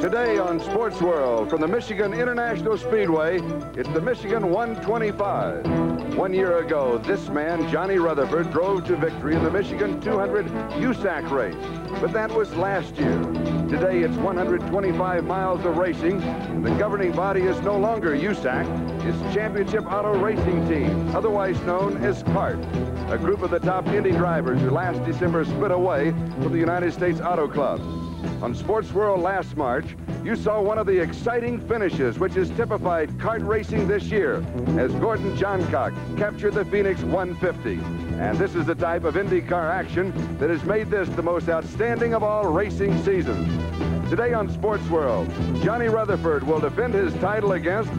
Today on Sports World from the Michigan International Speedway, it's the Michigan 125. 1 year ago, this man, Johnny Rutherford, drove to victory in the Michigan 200 USAC race. But that was last year. Today, it's 125 miles of racing. The governing body is no longer USAC. It's Championship Auto Racing Team, otherwise known as CART, a group of the top Indy drivers who last December split away from the United States Auto Club. On Sports World last March, you saw one of the exciting finishes which has typified kart racing this year as Gordon Johncock captured the Phoenix 150. And this is the type of IndyCar action that has made this the most outstanding of all racing seasons. Today on Sports World, Johnny Rutherford will defend his title against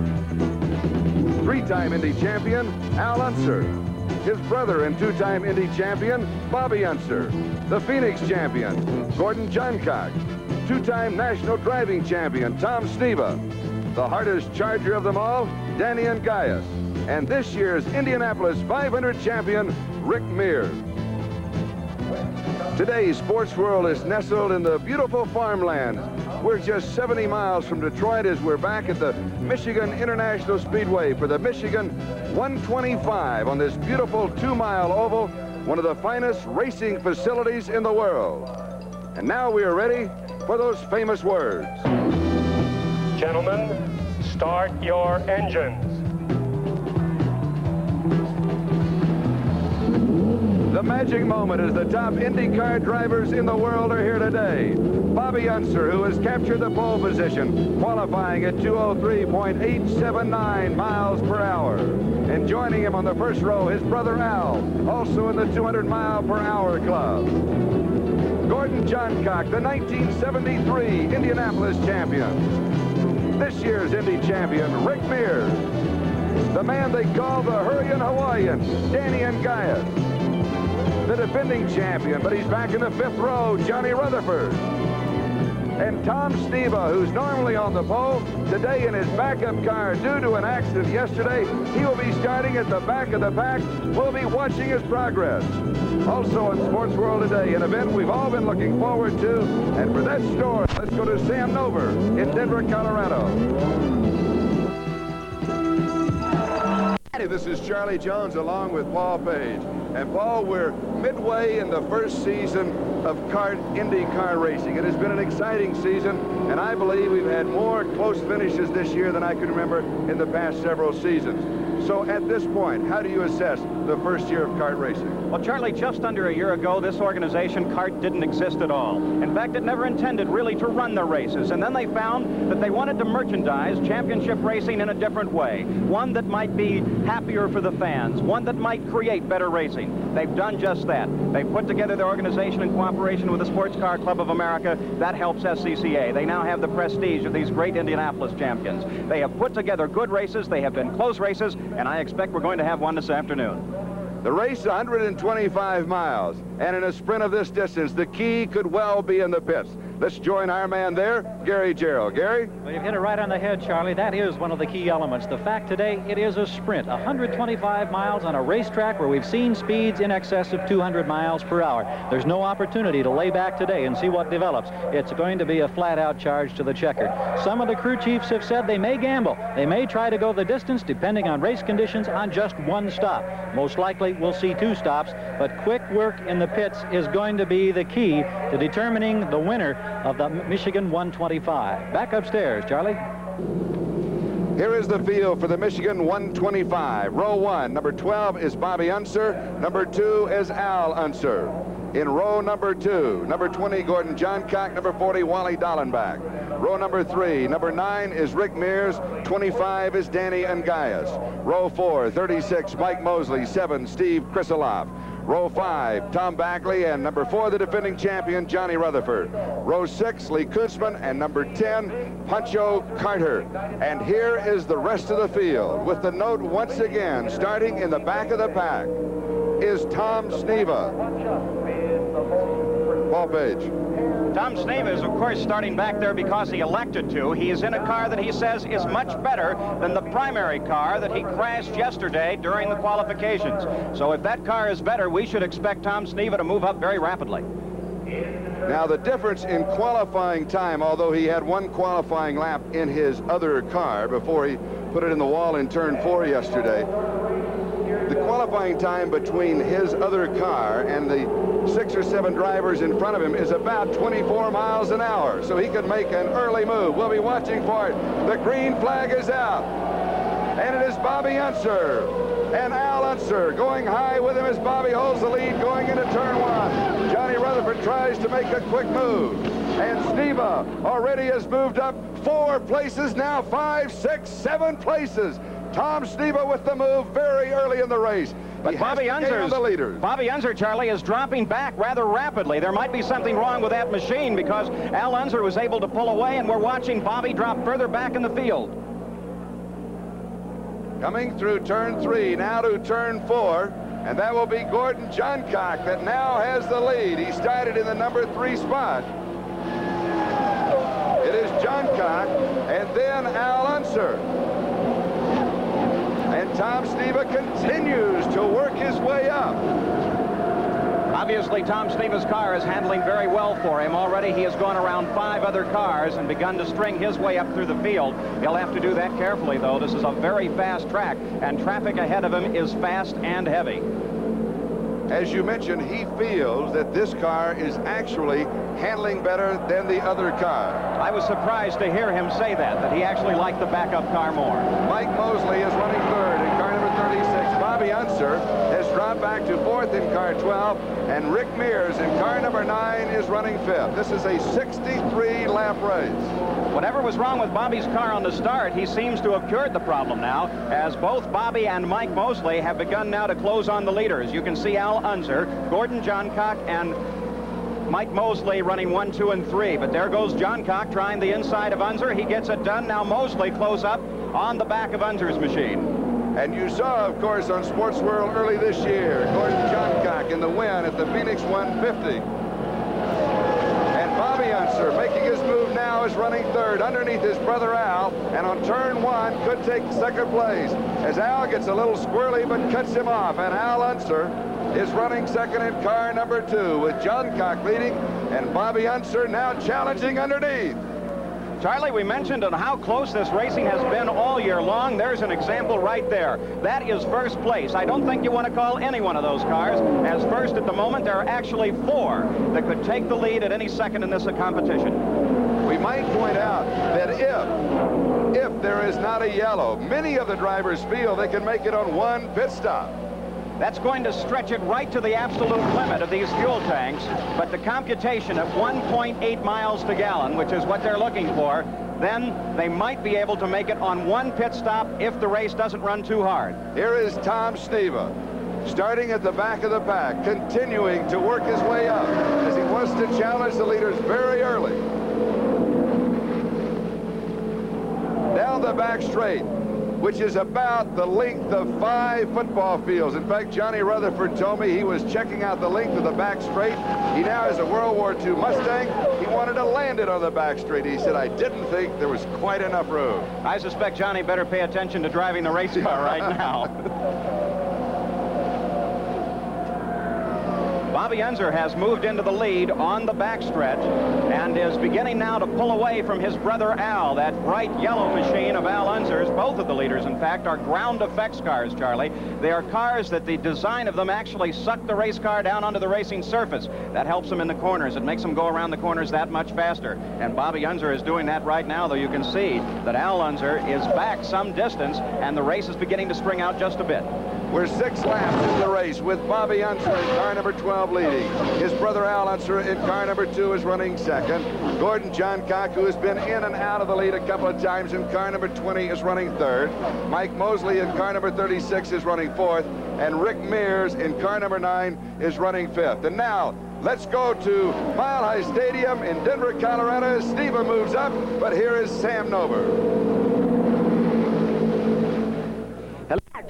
three-time Indy champion Al Unser, his brother and two-time Indy champion Bobby Unser, the Phoenix champion Gordon Johncock, two-time national driving champion Tom Sneva, the hardest charger of them all, Danny Ungaius, and this year's Indianapolis 500 champion Rick Mears. Today's Sports World is nestled in the beautiful farmlands. We're just 70 miles from Detroit as we're back at the Michigan International Speedway for the Michigan 125 on this beautiful 2-mile oval, one of the finest racing facilities in the world. And now we are ready for those famous words. Gentlemen, start your engines. The magic moment as the top IndyCar drivers in the world are here today. Bobby Unser, who has captured the pole position, qualifying at 203.879 miles per hour. And joining him on the first row, his brother Al, also in the 200-mile-per-hour club. Gordon Johncock, the 1973 Indianapolis champion. This year's Indy champion, Rick Mears. The man they call the Hurricane Hawaiian, Danny Ungaius. The defending champion, but he's back in the fifth row, Johnny Rutherford. And Tom Sneva, who's normally on the pole, today in his backup car due to an accident yesterday, he will be starting at the back of the pack. We'll be watching his progress. Also on Sports World today, an event we've all been looking forward to. And for that story, let's go to Sam Nover in Denver, Colorado. This is Charlie Jones along with Paul Page. And Paul, we're midway in the first season of IndyCar racing. It has been an exciting season, and I believe we've had more close finishes this year than I can remember in the past several seasons. So at this point, how do you assess the first year of kart racing? Well, Charlie, just under a year ago, this organization, CART, didn't exist at all. In fact, it never intended really to run the races. And then they found that they wanted to merchandise championship racing in a different way. One that might be happier for the fans. One that might create better racing. They've done just that. They've put together their organization in cooperation with the Sports Car Club of America. That helps SCCA. They now have the prestige of these great Indianapolis champions. They have put together good races. They have been close races, and I expect we're going to have one this afternoon. The race, 125 miles, and in a sprint of this distance, the key could well be in the pits. Let's join our man there, Gary Gerald. Gary? Well, you've hit it right on the head, Charlie. That is one of the key elements. The fact today, it is a sprint, 125 miles on a racetrack where we've seen speeds in excess of 200 miles per hour. There's no opportunity to lay back today and see what develops. It's going to be a flat-out charge to the checker. Some of the crew chiefs have said they may gamble. They may try to go the distance, depending on race conditions, on just one stop. Most likely, we'll see 2 stops, but quick work in the pits is going to be the key to determining the winner of the Michigan 125. Back upstairs, Charlie. Here is the field for the Michigan 125. Row 1, number 12 is Bobby Unser. Number 2 is Al Unser. In row number 2, number 20, Gordon Johncock. Number 40, Wally Dallenbach. Row number 3, number 9 is Rick Mears. 25 is Danny Ungaius. Row 4, 36, Mike Mosley. 7, Steve Krisiloff. Row 5, Tom Backley, and number 4, the defending champion, Johnny Rutherford. Row 6, Lee Kunzman, and number 10, Pancho Carter. And here is the rest of the field, with the note once again, starting in the back of the pack, is Tom Sneva. Paul Page. Tom Sneva is, of course, starting back there because he elected to. He is in a car that he says is much better than the primary car that he crashed yesterday during the qualifications. So if that car is better, we should expect Tom Sneva to move up very rapidly. Now, the difference in qualifying time, although he had one qualifying lap in his other car before he put it in the wall in turn 4 yesterday, the qualifying time between his other car and the 6 or 7 drivers in front of him is about 24 miles an hour, so he could make an early move. We'll be watching for it. The green flag is out, and it is Bobby Unser and Al Unser going high with him as Bobby holds the lead going into turn 1. Johnny Rutherford tries to make a quick move, and Sneva already has moved up 4 places now, 5, 6, 7 places. Tom Sneva with the move very early in the race. But Bobby Unser, Charlie, is dropping back rather rapidly. There might be something wrong with that machine because Al Unser was able to pull away, and we're watching Bobby drop further back in the field. Coming through turn 3, now to turn 4, and that will be Gordon Johncock that now has the lead. He started in the number 3 spot. It is Johncock and then Al Unser. And Tom Sneva continues to work his way up. Obviously, Tom Sneva's car is handling very well for him. Already he has gone around 5 other cars and begun to string his way up through the field. He'll have to do that carefully, though. This is a very fast track, and traffic ahead of him is fast and heavy. As you mentioned, he feels that this car is actually handling better than the other car. I was surprised to hear him say that he actually liked the backup car more. Mike Mosley is running 3rd in car number 36. Bobby Unser has dropped back to 4th in car 12, and Rick Mears in car number 9 is running 5th. This is a 63-lap race. Whatever was wrong with Bobby's car on the start, he seems to have cured the problem now, as both Bobby and Mike Mosley have begun now to close on the leaders. You can see Al Unser, Gordon Johncock, and Mike Mosley running 1, 2, and 3. But there goes Johncock trying the inside of Unser. He gets it done. Now Mosley close up on the back of Unser's machine. And you saw, of course, on Sports World early this year, Gordon Johncock in the win at the Phoenix 150. Bobby Unser making his move now is running 3rd underneath his brother Al, and on turn 1 could take 2nd place as Al gets a little squirrely but cuts him off, and Al Unser is running 2nd in car number 2 with Johncock leading and Bobby Unser now challenging underneath. Charlie, we mentioned on how close this racing has been all year long. There's an example right there. That is first place. I don't think you want to call any one of those cars as first at the moment. There are actually 4 that could take the lead at any second in this competition. We might point out that if there is not a yellow, many of the drivers feel they can make it on 1 pit stop. That's going to stretch it right to the absolute limit of these fuel tanks, but the computation at 1.8 miles to gallon, which is what they're looking for, then they might be able to make it on 1 pit stop if the race doesn't run too hard. Here is Tom Sneva, starting at the back of the pack, continuing to work his way up as he wants to challenge the leaders very early. Down the back straight, which is about the length of 5 football fields. In fact, Johnny Rutherford told me he was checking out the length of the back straight. He now has a World War II Mustang. He wanted to land it on the back straight. He said, I didn't think there was quite enough room. I suspect Johnny better pay attention to driving the race car right now. Bobby Unser has moved into the lead on the backstretch and is beginning now to pull away from his brother Al. That bright yellow machine of Al Unser's, both of the leaders, in fact, are ground effects cars, Charlie. They are cars that the design of them actually suck the race car down onto the racing surface. That helps them in the corners. It makes them go around the corners that much faster. And Bobby Unser is doing that right now, though you can see that Al Unser is back some distance, and the race is beginning to string out just a bit. We're 6 laps in the race with Bobby Unser in car number 12 leading. His brother Al Unser in car number 2 is running 2nd. Gordon Johncock, who has been in and out of the lead a couple of times in car number 20, is running 3rd. Mike Mosley in car number 36 is running 4th. And Rick Mears in car number 9 is running 5th. And now, let's go to Mile High Stadium in Denver, Colorado. Sneva moves up, but here is Sam Nober.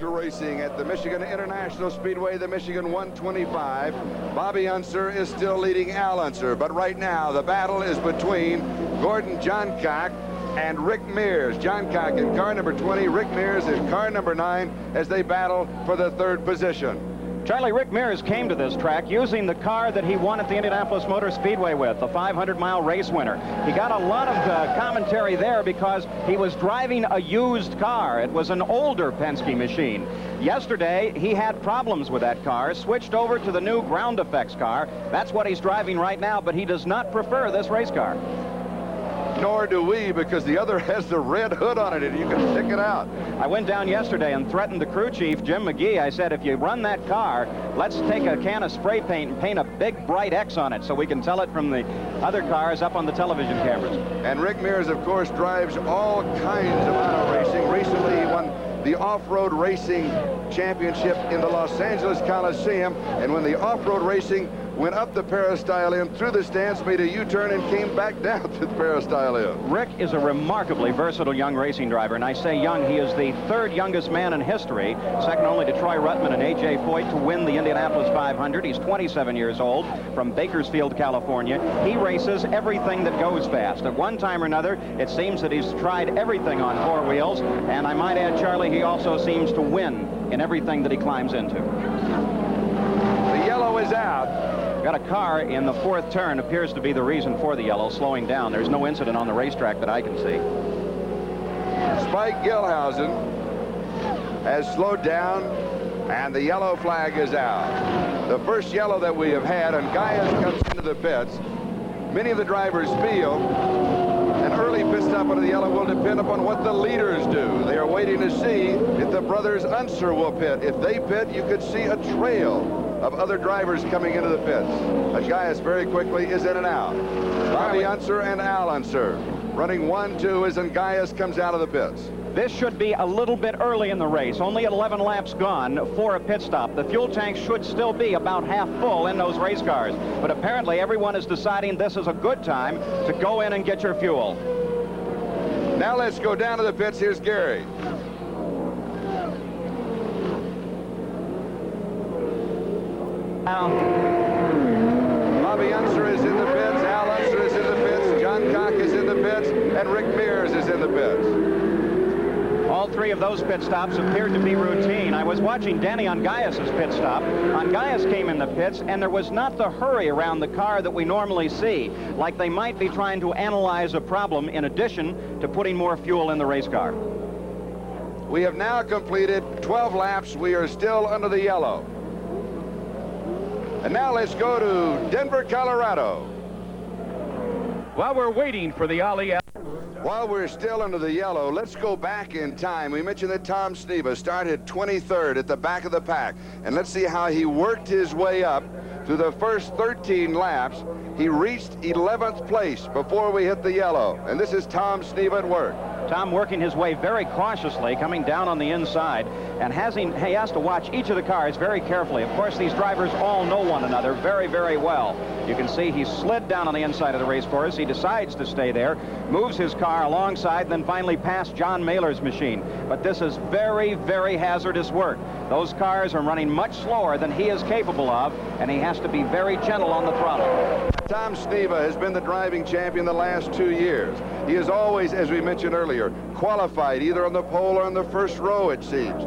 Racing at the Michigan International Speedway, the Michigan 125. Bobby Unser is still leading Al Unser, but right now the battle is between Gordon Johncock and Rick Mears. Johncock in car number 20, Rick Mears in car number 9 as they battle for the 3rd position. Charlie, Rick Mears came to this track using the car that he won at the Indianapolis Motor Speedway with, the 500-mile race winner. He got a lot of commentary there because he was driving a used car. It was an older Penske machine. Yesterday, he had problems with that car, switched over to the new ground effects car. That's what he's driving right now, but he does not prefer this race car. Nor do we, because the other has the red hood on it, and you can pick it out. I went down yesterday and threatened the crew chief, Jim McGee. I said, if you run that car, let's take a can of spray paint and paint a big, bright X on it so we can tell it from the other cars up on the television cameras. And Rick Mears, of course, drives all kinds of auto racing. Recently, he won the off-road racing championship in the Los Angeles Coliseum, and when the off-road racing went up the peristyle in through the stands, made a U-turn, and came back down to the peristyle in. Rick is a remarkably versatile young racing driver, and I say young, he is the third youngest man in history, second only to Troy Ruttman and A.J. Foyt, to win the Indianapolis 500. He's 27 years old, from Bakersfield, California. He races everything that goes fast. At one time or another, it seems that he's tried everything on four wheels, and I might add, Charlie, he also seems to win in everything that he climbs into. The yellow is out. Got a car in the fourth turn, appears to be the reason for the yellow, slowing down. There's no incident on the racetrack that I can see. Spike Gilhousen has slowed down, and the yellow flag is out. The first yellow that we have had, and Gaius comes into the pits. Many of the drivers feel an early pit stop under the yellow will depend upon what the leaders do. They are waiting to see if the brothers Unser will pit. If they pit, you could see a trail of other drivers coming into the pits. Gaius very quickly is in and out. Bobby Unser and Al Unser running 1-2 as Gaius comes out of the pits. This should be a little bit early in the race. Only 11 laps gone for a pit stop. The fuel tank should still be about half full in those race cars. But apparently everyone is deciding this is a good time to go in and get your fuel. Now let's go down to the pits. Here's Gary. Bobby Unser is in the pits, Al Unser is in the pits, John Cock is in the pits, and Rick Mears is in the pits. All three of those pit stops appeared to be routine. I was watching Danny Ongaias's pit stop. Ongaias came in the pits, and there was not the hurry around the car that we normally see, like they might be trying to analyze a problem in addition to putting more fuel in the race car. We have now completed 12 laps. We are still under the yellow. And now let's go to Denver, Colorado. While we're waiting for the Ollie. While we're still under the yellow, let's go back in time. We mentioned that Tom Sneva started 23rd at the back of the pack. And let's see how he worked his way up through the first 13 laps. He reached 11th place before we hit the yellow. And this is Tom Sneva at work. Tom working his way very cautiously, coming down on the inside, and he has to watch each of the cars very carefully. Of course, these drivers all know one another very, very well. You can see he slid down on the inside of the race course. He decides to stay there, moves his car alongside, then finally past John Mailer's machine. But this is very, very hazardous work. Those cars are running much slower than he is capable of, and he has to be very gentle on the throttle. Tom Sneva has been the driving champion the last 2 years. He has always, as we mentioned earlier, qualified either on the pole or in the first row, it seems.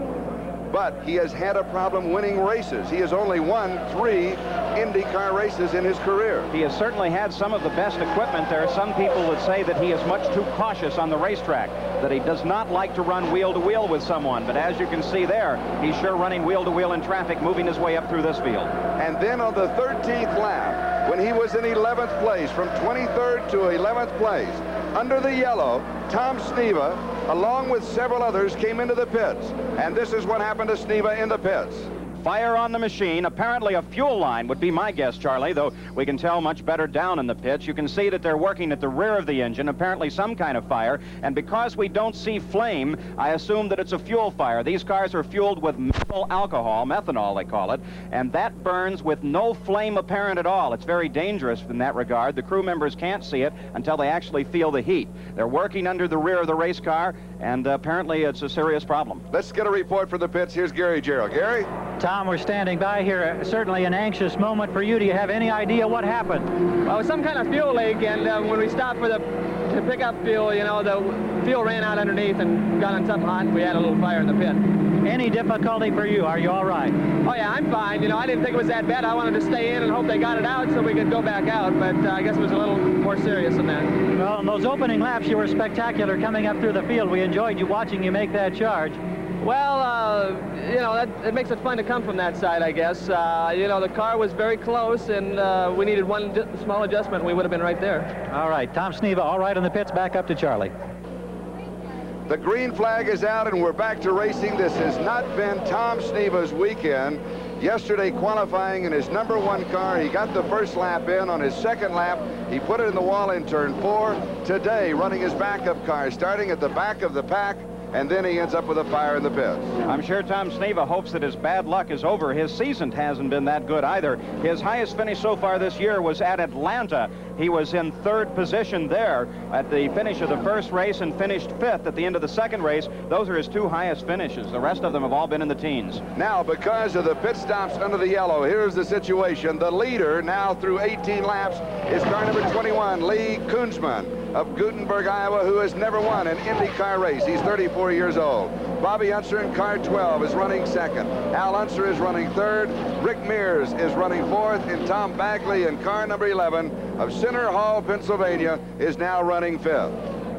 But he has had a problem winning races. He has only won 3 IndyCar races in his career. He has certainly had some of the best equipment. There are some people that say that he is much too cautious on the racetrack, that he does not like to run wheel-to-wheel with someone. But as you can see there, he's sure running wheel-to-wheel in traffic, moving his way up through this field. And then on the 13th lap, when he was in 11th place, from 23rd to 11th place, under the yellow, Tom Sneva, along with several others, came into the pits. And this is what happened to Sneva in the pits. Fire on the machine. Apparently a fuel line would be my guess, Charlie, though we can tell much better down in the pits. You can see that they're working at the rear of the engine, apparently some kind of fire. And because we don't see flame, I assume that it's a fuel fire. These cars are fueled with methyl alcohol, methanol they call it, and that burns with no flame apparent at all. It's very dangerous in that regard. The crew members can't see it until they actually feel the heat. They're working under the rear of the race car, and apparently it's a serious problem. Let's get a report from the pits. Here's Gary Gerald. Gary? Tom, we're standing by here. Certainly an anxious moment for you. Do you have any idea what happened? Well, it was some kind of fuel leak, and when we stopped to pick up fuel, you know, the fuel ran out underneath and got on something hot, and we had a little fire in the pit. Any difficulty for you? Are you all right? Oh, yeah, I'm fine. You know, I didn't think it was that bad. I wanted to stay in and hope they got it out so we could go back out, but I guess it was a little more serious than that. Well, in those opening laps, you were spectacular coming up through the field. We enjoyed you watching you make that charge. Well, you know, it makes it fun to come from that side, I guess. You know, the car was very close, and we needed one small adjustment. We would have been right there. All right, Tom Sneva, all right in the pits, back up to Charlie. The green flag is out, and we're back to racing. This has not been Tom Sneva's weekend. Yesterday, qualifying in his #1 car, he got the first lap in. On his second lap, he put it in the wall in turn 4. Today, running his backup car, starting at the back of the pack, and then he ends up with a fire in the pits. I'm sure Tom Sneva hopes that his bad luck is over. His season hasn't been that good either. His highest finish so far this year was at Atlanta. He was in 3rd position there at the finish of the first race and finished 5th at the end of the second race. Those are his 2 highest finishes. The rest of them have all been in the teens. Now, because of the pit stops under the yellow, here's the situation. The leader now through 18 laps is car number 21, Lee Kunzman of Gutenberg, Iowa, who has never won an IndyCar race. He's 34 years old. Bobby Unser in car 12 is running 2nd. Al Unser is running 3rd. Rick Mears is running 4th. And Tom Bagley in car number 11 of Center Hall, Pennsylvania, is now running 5th.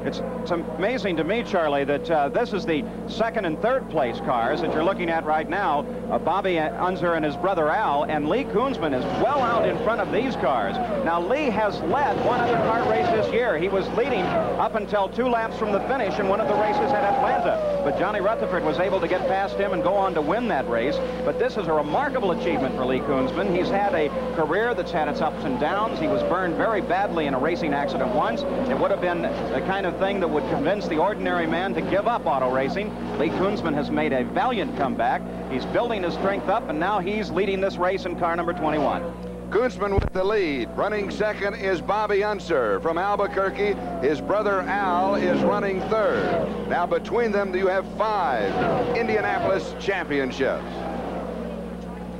It's amazing to me, Charlie, that this is the 2nd and 3rd place cars that you're looking at right now. Bobby Unser and his brother Al, and Lee Kunzman is well out in front of these cars. Now, Lee has led one other kart race this year. He was leading up until 2 laps from the finish in one of the races at Atlanta. But Johnny Rutherford was able to get past him and go on to win that race. But this is a remarkable achievement for Lee Kunzman. He's had a career that's had its ups and downs. He was burned very badly in a racing accident once. It would have been the kind of thing that would convince the ordinary man to give up auto racing. Lee Kunzman has made a valiant comeback. He's building his strength up, and now he's leading this race in car number 21. Kunzman with the lead. Running 2nd is Bobby Unser from Albuquerque. His brother Al is running 3rd. Now between them, you have 5 Indianapolis championships.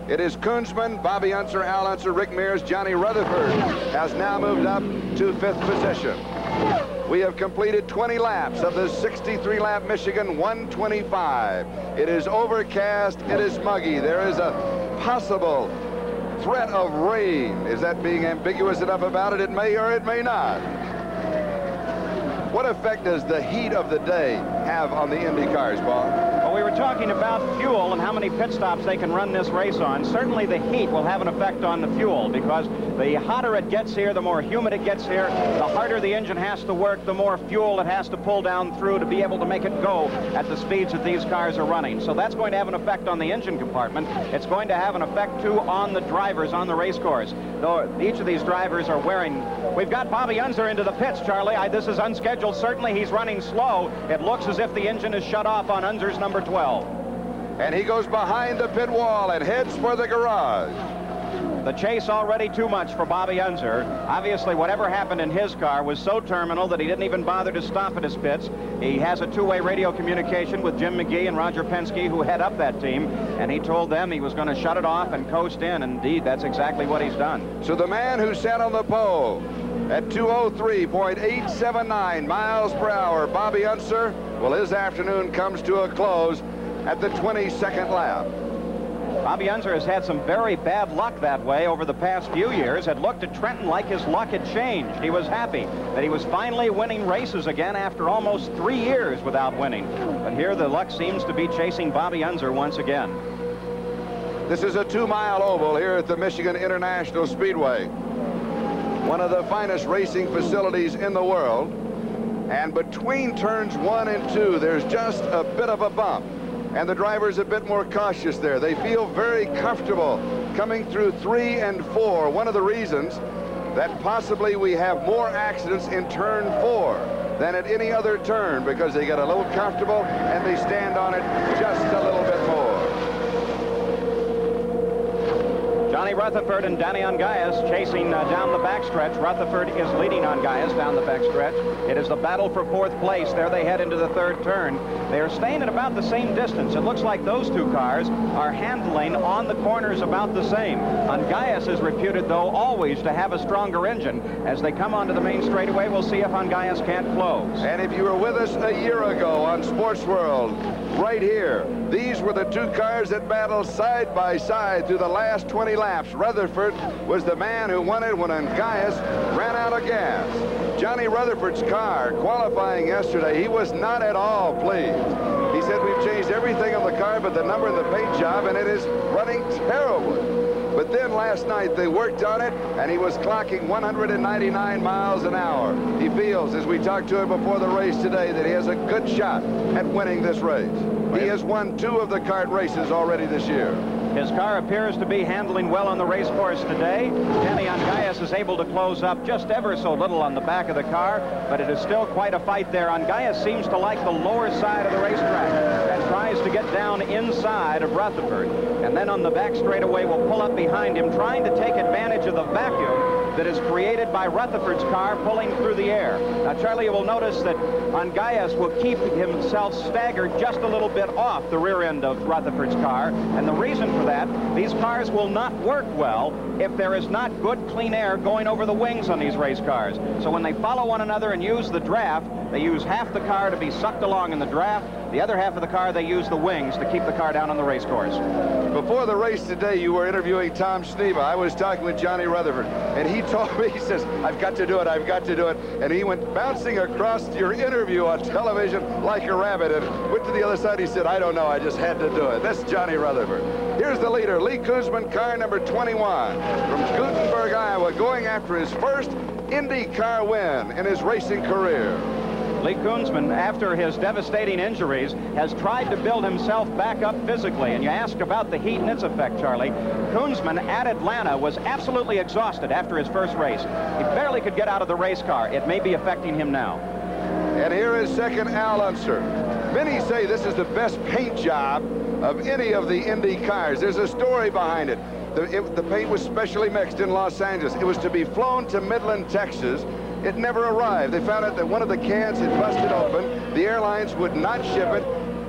It is Kunzman, Bobby Unser, Al Unser, Rick Mears, Johnny Rutherford has now moved up to 5th position. We have completed 20 laps of the 63-lap Michigan 125. It is overcast. It is muggy. There is a possible threat of rain. Is that being ambiguous enough about it? It may or it may not. What effect does the heat of the day have on the Indy cars, Paul? Well, we were talking about fuel and how many pit stops they can run this race on. Certainly the heat will have an effect on the fuel, because the hotter it gets here, the more humid it gets here, the harder the engine has to work, the more fuel it has to pull down through to be able to make it go at the speeds that these cars are running. So that's going to have an effect on the engine compartment. It's going to have an effect, too, on the drivers on the race course. Though each of these drivers are wearing... We've got Bobby Unser into the pits, Charlie. This is unscheduled. Certainly he's running slow. It looks as if the engine is shut off on Unser's number 12. And he goes behind the pit wall and heads for the garage. The chase already too much for Bobby Unser. Obviously, whatever happened in his car was so terminal that he didn't even bother to stop at his pits. He has a 2-way radio communication with Jim McGee and Roger Penske, who head up that team, and he told them he was going to shut it off and coast in. Indeed, that's exactly what he's done. So the man who sat on the pole at 203.879 miles per hour, Bobby Unser, well, his afternoon comes to a close at the 22nd lap. Bobby Unser has had some very bad luck that way over the past few years. It looked at Trenton like his luck had changed. He was happy that he was finally winning races again after almost 3 years without winning. But here the luck seems to be chasing Bobby Unser once again. This is a 2-mile oval here at the Michigan International Speedway, one of the finest racing facilities in the world. And between turns 1 and 2, there's just a bit of a bump. And the driver's a bit more cautious there. They feel very comfortable coming through 3 and 4. One of the reasons that possibly we have more accidents in turn 4 than at any other turn, because they get a little comfortable and they stand on it just a little bit more. Johnny Johnny Rutherford and Danny Ungaius chasing down the backstretch. Rutherford is leading Ungaius down the backstretch. It is the battle for fourth place. There they head into the third turn. They are staying at about the same distance. It looks like those two cars are handling on the corners about the same. Ungaius is reputed, though, always to have a stronger engine. As they come onto the main straightaway, we'll see if Ungaius can't close. And if you were with us a year ago on Sports World, right here, these were the two cars that battled side by side through the last 20 laps. Rutherford was the man who won it when Ungaius ran out of gas. Johnny Rutherford's car qualifying yesterday, he was not at all pleased. He said, we've changed everything on the car but the number and the paint job, and it is running terribly. But then last night they worked on it, and he was clocking 199 miles an hour. He feels, as we talked to him before the race today, that he has a good shot at winning this race. He has won 2 of the kart races already this year. His car appears to be handling well on the race course today. Danny Ungaius is able to close up just ever so little on the back of the car, but it is still quite a fight there. Ungaius seems to like the lower side of the racetrack and tries to get down inside of Rutherford. And then on the back straightaway will pull up behind him, trying to take advantage of the vacuum that is created by Rutherford's car pulling through the air. Now, Charlie, you will notice that Ungaius will keep himself staggered just a little bit off the rear end of Rutherford's car, and the reason for that, these cars will not work well if there is not good clean air going over the wings on these race cars. So when they follow one another and use the draft, they use half the car to be sucked along in the draft. The other half of the car, they use the wings to keep the car down on the race course. Before the race today, you were interviewing Tom Schneeba. I was talking with Johnny Rutherford, and he told me, he says, I've got to do it, I've got to do it. And he went bouncing across your interview on television like a rabbit and went to the other side. He said, I don't know, I just had to do it. That's Johnny Rutherford. Here's the leader, Lee Koosman, car number 21, from Gutenberg, Iowa, going after his first IndyCar win in his racing career. Lee Koosman, after his devastating injuries, has tried to build himself back up physically. And you ask about the heat and its effect, Charlie. Koosman at Atlanta was absolutely exhausted after his first race. He barely could get out of the race car. It may be affecting him now. And here is second Al Unser. Many say this is the best paint job of any of the Indy cars. There's a story behind it. The paint was specially mixed in Los Angeles. It was to be flown to Midland, Texas. It never arrived. They found out that one of the cans had busted open. The airlines would not ship it.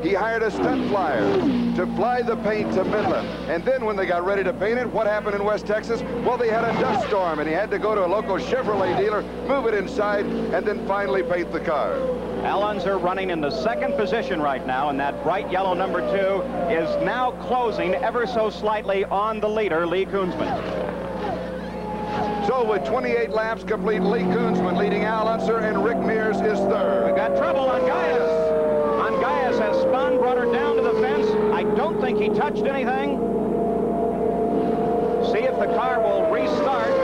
He hired a stunt flyer to fly the paint to Midland. And then when they got ready to paint it, what happened in West Texas? Well, they had a dust storm, and he had to go to a local Chevrolet dealer, move it inside, and then finally paint the car. Al Unser running in the second position right now, and that bright yellow number 2 is now closing ever so slightly on the leader, Lee Koosman. So with 28 laps complete, Lee Koosman leading Al Unser, and Rick Mears is third. We've got trouble on Ungaius. Ungaius has spun, brought her down to the fence. I don't think he touched anything. See if the car will restart.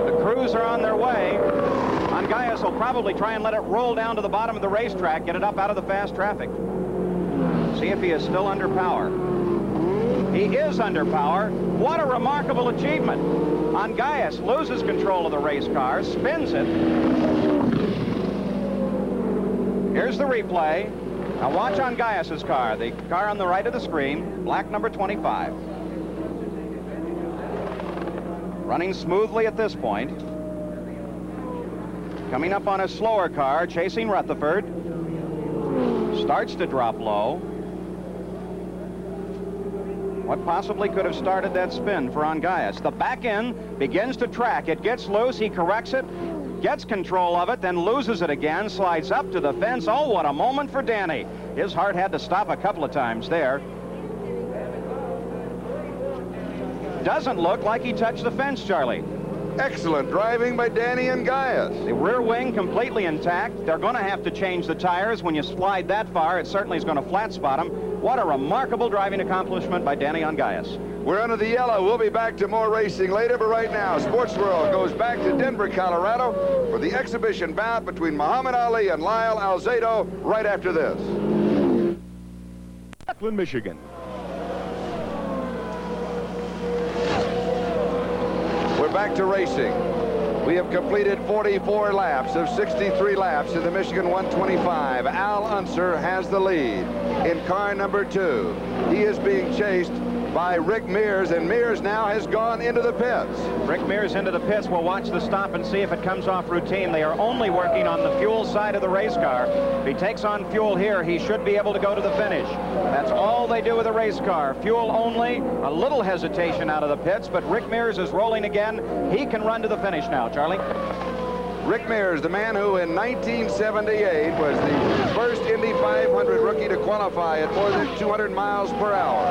The crews are on their way. Ungaius will probably try and let it roll down to the bottom of the racetrack, get it up out of the fast traffic. See if he is still under power. He is under power. What a remarkable achievement. Ungaius loses control of the race car, spins it. Here's the replay. Now watch Ungaius's car, the car on the right of the screen, black number 25. Running smoothly at this point. Coming up on a slower car, chasing Rutherford. Starts to drop low. What possibly could have started that spin for Ungaius? The back end begins to track. It gets loose. He corrects it, gets control of it, then loses it again, slides up to the fence. Oh, what a moment for Danny. His heart had to stop a couple of times there. Doesn't look like he touched the fence, Charlie. Excellent driving by Danny Ungaius. The rear wing completely intact. They're going to have to change the tires. When you slide that far, it certainly is going to flat spot him. What a remarkable driving accomplishment by Danny Ungaius. We're under the yellow. We'll be back to more racing later, but right now, Sports World goes back to Denver, Colorado for the exhibition bout between Muhammad Ali and Lyle Alzado right after this. Brooklyn, Michigan. We're back to racing. We have completed 44 laps of 63 laps in the Michigan 125. Al Unser has the lead in car number 2. He is being chased by Rick Mears, and Mears now has gone into the pits. Rick Mears into the pits. We'll watch the stop and see if it comes off routine. They are only working on the fuel side of the race car. If he takes on fuel here, he should be able to go to the finish. That's all they do with a race car. Fuel only. A little hesitation out of the pits, but Rick Mears is rolling again. He can run to the finish now, Charlie. Rick Mears, the man who in 1978 was the first Indy 500 rookie to qualify at more than 200 miles per hour.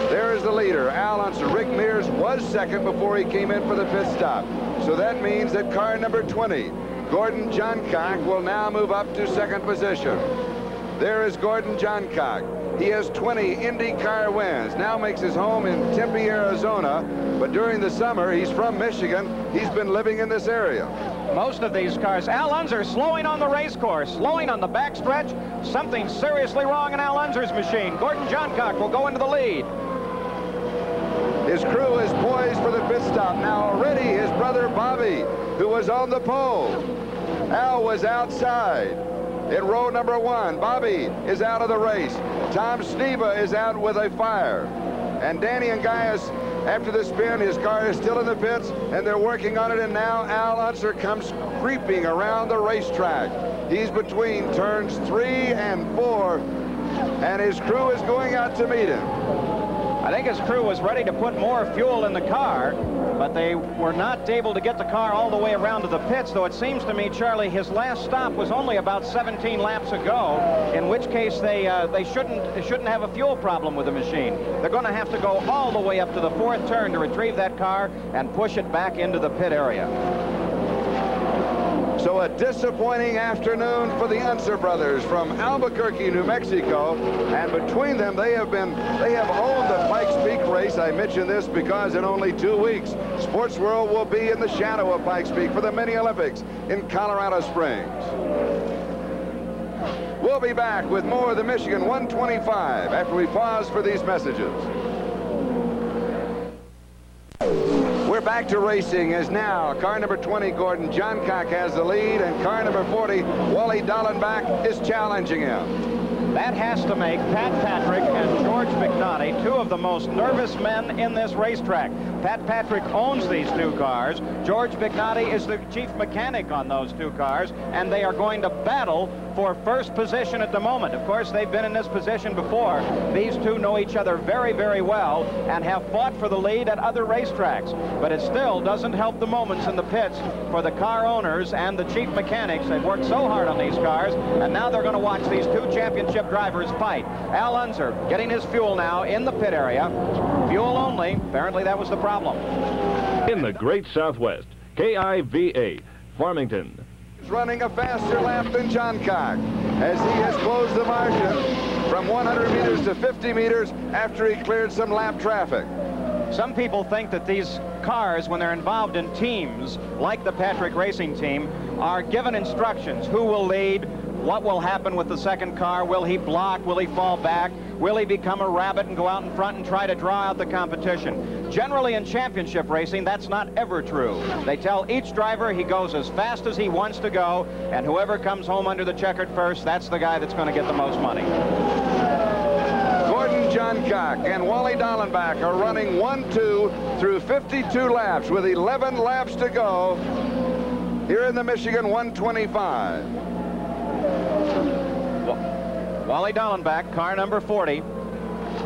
There is the leader, Al Unser. Rick Mears was second before he came in for the pit stop. So that means that car number 20, Gordon Johncock, will now move up to second position. There is Gordon Johncock. He has 20 IndyCar wins, now makes his home in Tempe, Arizona, but during the summer, he's from Michigan. He's been living in this area. Most of these cars, Al Unser slowing on the race course, slowing on the backstretch. Something seriously wrong in Al Unser's machine. Gordon Johncock will go into the lead. His crew is poised for the pit stop. Now already his brother Bobby, who was on the pole. Al was outside in row number 1. Bobby is out of the race. Tom Sneva is out with a fire. And Danny Angaius, after the spin, his car is still in the pits, and they're working on it, and now Al Unser comes creeping around the racetrack. He's between turns 3 and 4, and his crew is going out to meet him. I think his crew was ready to put more fuel in the car, but they were not able to get the car all the way around to the pits, though it seems to me, Charlie, his last stop was only about 17 laps ago, in which case they shouldn't have a fuel problem with the machine. They're going to have to go all the way up to the 4th turn to retrieve that car and push it back into the pit area. So a disappointing afternoon for the Unser brothers from Albuquerque, New Mexico, and between them they have owned the Pikes Peak race. I mention this because in only 2 weeks, Sports World will be in the shadow of Pikes Peak for the Mini Olympics in Colorado Springs. We'll be back with more of the Michigan 125 after we pause for these messages. We're back to racing as now car number 20, Gordon Johncock, has the lead, and car number 40, Wally Dallenbach, is challenging him. That has to make Pat Patrick and George McNaughty two of the most nervous men in this racetrack. Pat Patrick owns these 2 cars. George McNaughty is the chief mechanic on those 2 cars, and they are going to battle for first position at the moment. Of course, they've been in this position before. These 2 know each other very, very well and have fought for the lead at other racetracks. But it still doesn't help the moments in the pits for the car owners and the chief mechanics. They've worked so hard on these cars, and now they're going to watch these 2 championship drivers fight. Al Unser getting his fuel now in the pit area. Fuel only. Apparently that was the problem. In the Great Southwest, KIVA, Farmington. He's running a faster lap than Johncock as he has closed the margin from 100 meters to 50 meters after he cleared some lap traffic. Some people think that these cars, when they're involved in teams like the Patrick Racing Team, are given instructions. Who will lead? What will happen with the second car? Will he block? Will he fall back? Will he become a rabbit and go out in front and try to draw out the competition? Generally in championship racing, that's not ever true. They tell each driver he goes as fast as he wants to go, and whoever comes home under the checkered first, that's the guy that's going to get the most money. Gordon Johncock and Wally Dallenbach are running 1-2 through 52 laps with 11 laps to go here in the Michigan 125. Wally Dallenbach, car number 40.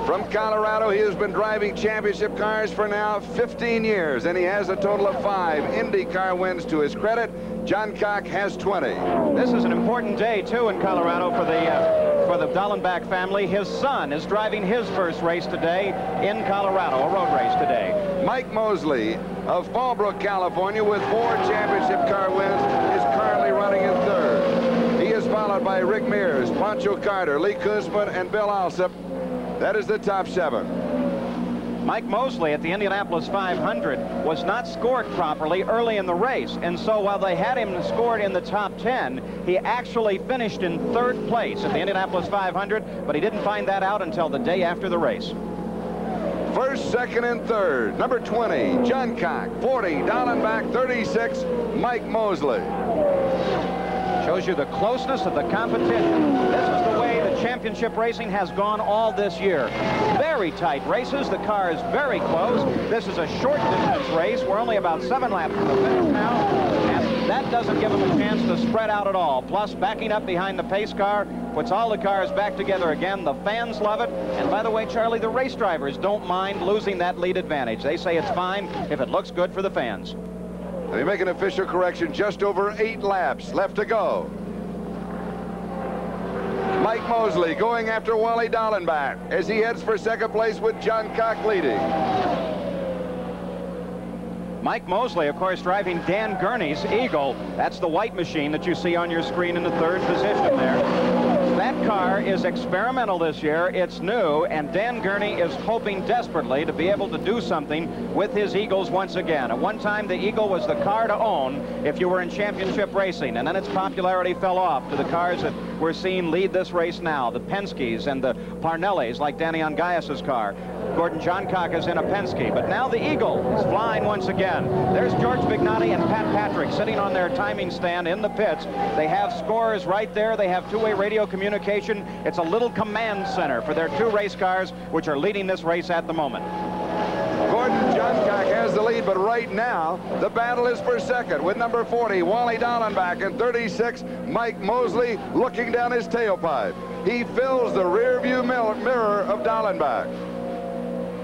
From Colorado, he has been driving championship cars for now 15 years, and he has a total of 5 IndyCar wins to his credit. Johncock has 20. This is an important day, too, in Colorado for the Dallenbach family. His son is driving his first race today in Colorado, a road race today. Mike Mosley of Fallbrook, California, with 4 championship car wins, is currently running in third. He is followed by Rick Mears, Pancho Carter, Lee Kuzman, and Bill Alsop. That is the top 7. Mike Mosley at the Indianapolis 500 was not scored properly early in the race, and so while they had him scored in the top 10, he actually finished in 3rd place at the Indianapolis 500, but he didn't find that out until the day after the race. First, second, and third. Number 20, Johncock. 40, Dallenbach. 36, Mike Mosley. Shows you the closeness of the competition. This is the way the championship racing has gone all this year. Very tight races. The car is very close. This is a short distance race. We're only about 7 laps from the finish now, and that doesn't give them a chance to spread out at all. Plus, backing up behind the pace car puts all the cars back together again. The fans love it. And by the way, Charlie, the race drivers don't mind losing that lead advantage. They say it's fine if it looks good for the fans. They make an official correction. Just over 8 laps left to go. Mike Mosley going after Wally Dallenbach as he heads for second place with John Cock leading. Mike Mosley, of course, driving Dan Gurney's Eagle. That's the white machine that you see on your screen in the 3rd position there. That car is experimental this year. It's new, and Dan Gurney is hoping desperately to be able to do something with his Eagles once again. At one time, the Eagle was the car to own if you were in championship racing, and then its popularity fell off to the cars that we're seeing lead this race now, the Penske's and the Parnellis, like Danny Ongaias's car. Gordon Johncock is in a Penske, but now the Eagle is flying once again. There's George Bignati and Pat Patrick sitting on their timing stand in the pits. They have scores right there. They have two-way radio communication. It's a little command center for their 2 race cars, which are leading this race at the moment. Gordon Johncock has the lead, but right now the battle is for second with number 40, Wally Dallenbach, and 36, Mike Mosley, looking down his tailpipe. He fills the rear-view mirror of Dallenbach.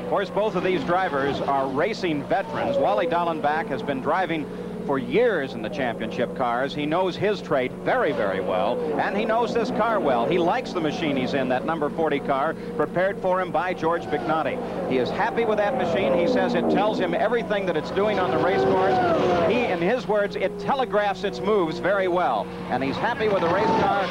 Of course, both of these drivers are racing veterans. Wally Dallenbach has been driving for years in the championship cars. He knows his trade very, very well, and he knows this car well. He likes the machine he's in, that number 40 car, prepared for him by George Bignati. He is happy with that machine. He says it tells him everything that it's doing on the race course. He, in his words, it telegraphs its moves very well, and he's happy with the race car.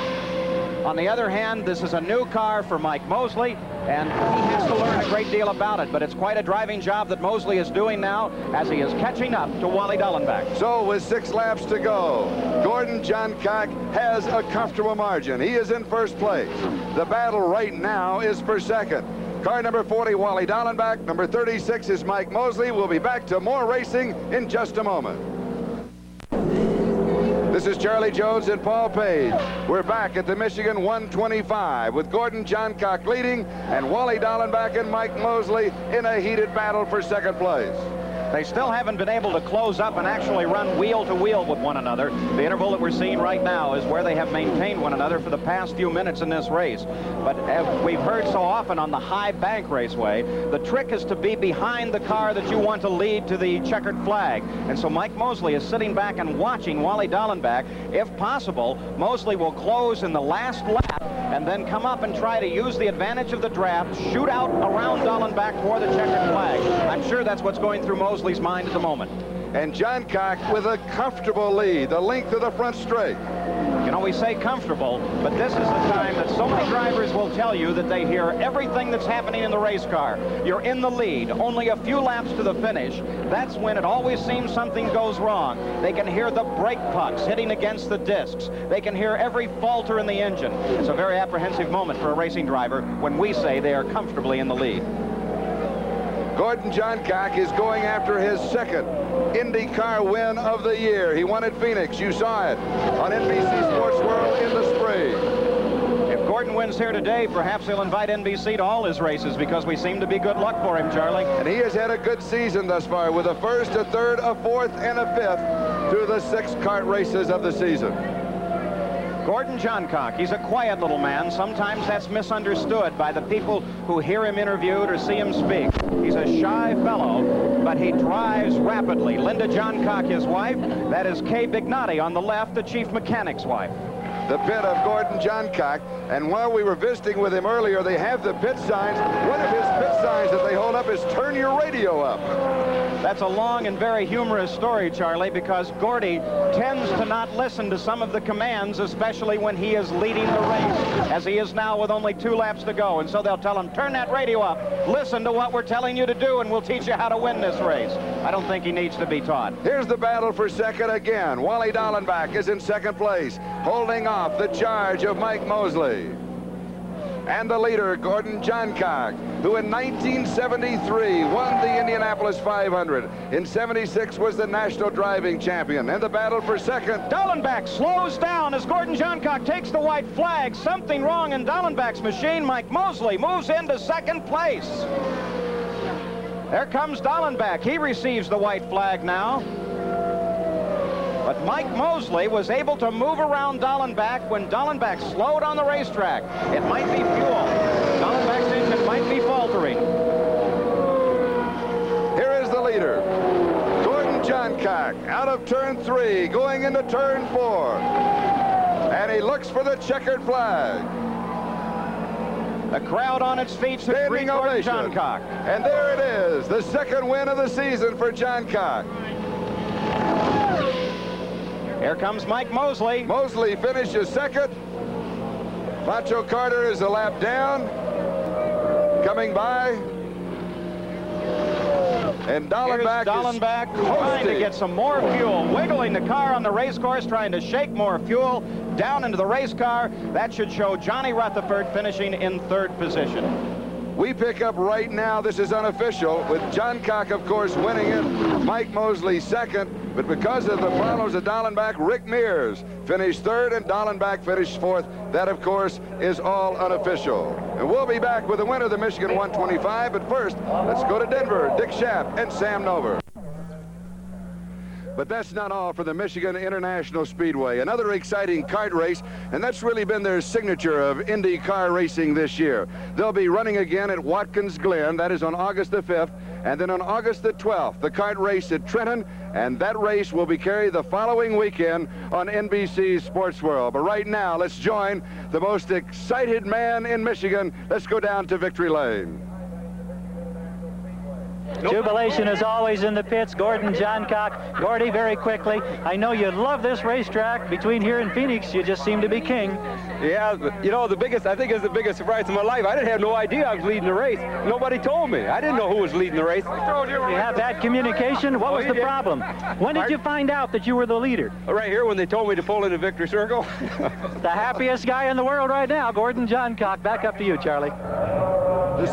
On the other hand, this is a new car for Mike Mosley, and he has to learn a great deal about it, but it's quite a driving job that Mosley is doing now as he is catching up to Wally Dallenbach. So with 6 laps to go, Gordon Johncock has a comfortable margin. He is in first place. The battle right now is for second. Car number 40, Wally Dallenbach. Number 36 is Mike Mosley. We'll be back to more racing in just a moment. This is Charlie Jones and Paul Page. We're back at the Michigan 125 with Gordon Johncock leading and Wally Dallenbach and Mike Mosley in a heated battle for second place. They still haven't been able to close up and actually run wheel to wheel with one another. The interval that we're seeing right now is where they have maintained one another for the past few minutes in this race. But as we've heard so often on the high bank raceway, the trick is to be behind the car that you want to lead to the checkered flag. And so Mike Mosley is sitting back and watching Wally Dallenbach. If possible, Mosley will close in the last lap and then come up and try to use the advantage of the draft, shoot out around Dallenbach for the checkered flag. I'm sure that's what's going through Mosley's mind at the moment. And Johncock with a comfortable lead, the length of the front straight. You know, we say comfortable, but this is the time that so many drivers will tell you that they hear everything that's happening in the race car. You're in the lead, only a few laps to the finish. That's when it always seems something goes wrong. They can hear the brake pucks hitting against the discs. They can hear every falter in the engine. It's a very apprehensive moment for a racing driver when we say they are comfortably in the lead. Gordon Johncock is going after his second IndyCar win of the year. He won at Phoenix. You saw it on NBC Sports World in the spring. If Gordon wins here today, perhaps he'll invite NBC to all his races because we seem to be good luck for him, Charlie. And he has had a good season thus far with a first, a third, a fourth, and a fifth through the 6 kart races of the season. Gordon Johncock, he's a quiet little man. Sometimes that's misunderstood by the people who hear him interviewed or see him speak. He's a shy fellow, but he drives rapidly. Linda Johncock, his wife, that is Kay Bignati on the left, the chief mechanic's wife. The pit of Gordon Johncock, and while we were visiting with him earlier, they have the pit signs. One of his pit signs that they hold up is "Turn your radio up." That's a long and very humorous story, Charlie, because Gordy tends to not listen to some of the commands, especially when he is leading the race, as he is now with only 2 laps to go. And so they'll tell him, turn that radio up, listen to what we're telling you to do, and we'll teach you how to win this race. I don't think he needs to be taught. Here's the battle for second again. Wally Dallenbach is in second place, holding off the charge of Mike Mosley. And the leader, Gordon Johncock, who in 1973 won the Indianapolis 500. In 76 was the national driving champion. And the battle for second. Dallenbach slows down as Gordon Johncock takes the white flag. Something wrong in Dallenbach's machine. Mike Mosley moves into second place. There comes Dallenbach. He receives the white flag now. But Mike Mosley was able to move around Dallenbach when Dallenbach slowed on the racetrack. It might be fuel. Dallenbach's engine might be faltering. Here is the leader, Gordon Johncock, out of turn 3, going into turn 4. And he looks for the checkered flag. The crowd on its feet to greet Gordon Johncock. And there it is, the second win of the season for Johncock. Here comes Mike Mosley. Mosley finishes second. Pancho Carter is a lap down. Coming by. And Dallenbach trying to get some more fuel, wiggling the car on the race course, trying to shake more fuel down into the race car. That should show Johnny Rutherford finishing in third position. We pick up right now, this is unofficial, with Johncock, of course, winning it, Mike Mosley second, but because of the problems of Dallenbach, Rick Mears finished third and Dallenbach finished fourth. That, of course, is all unofficial. And we'll be back with the winner of the Michigan 125, but first, let's go to Denver, Dick Schaap and Sam Nover. But that's not all for the Michigan International Speedway. Another exciting kart race, and that's really been their signature of IndyCar racing this year. They'll be running again at Watkins Glen. That is on August the 5th. And then on August the 12th, the kart race at Trenton. And that race will be carried the following weekend on NBC's Sports World. But right now, let's join the most excited man in Michigan. Let's go down to Victory Lane. Jubilation is always in the pits. Gordon Johncock. Gordy, very quickly, I know you love this racetrack. Between here and Phoenix, you just seem to be king. Yeah, you know, I think it's the biggest surprise of my life. I didn't have no idea I was leading the race. Nobody told me. I didn't know who was leading the race. You have bad communication? What was the problem? When did you find out that you were the leader? Right here when they told me to pull in the victory circle. The happiest guy in the world right now, Gordon Johncock. Back up to you, Charlie. The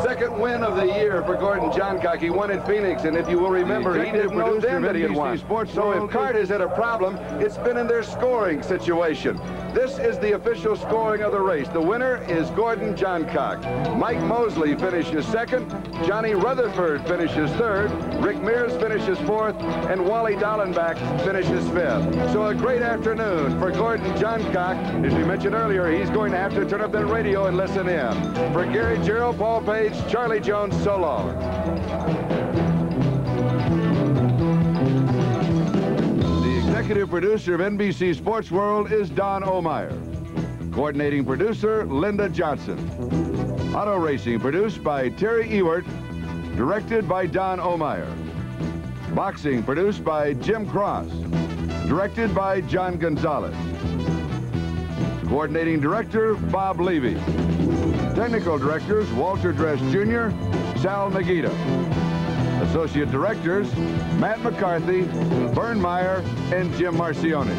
second win of the year for Gordon Johncock. He won in Phoenix, and if you will remember, he didn't know then that he had won. So if kart is at a problem, it's been in their scoring situation. This is the official scoring of the race. The winner is Gordon Johncock. Mike Mosley finishes second. Johnny Rutherford finishes third. Rick Mears finishes fourth. And Wally Dallenbach finishes fifth. So a great afternoon for Gordon Johncock. As we mentioned earlier, he's going to have to turn up that radio and listen in. For Gary Gerald, Paul Page, Charlie Jones, so long. Executive producer of NBC Sports World is Don Omeyer. Coordinating producer, Linda Johnson. Auto Racing produced by Terry Ewert. Directed by Don Omeyer. Boxing produced by Jim Cross. Directed by John Gonzalez. Coordinating director, Bob Levy. Technical directors, Walter Dress Jr., Sal Magida. Associate directors, Matt McCarthy, Vern Meyer, and Jim Marcioni.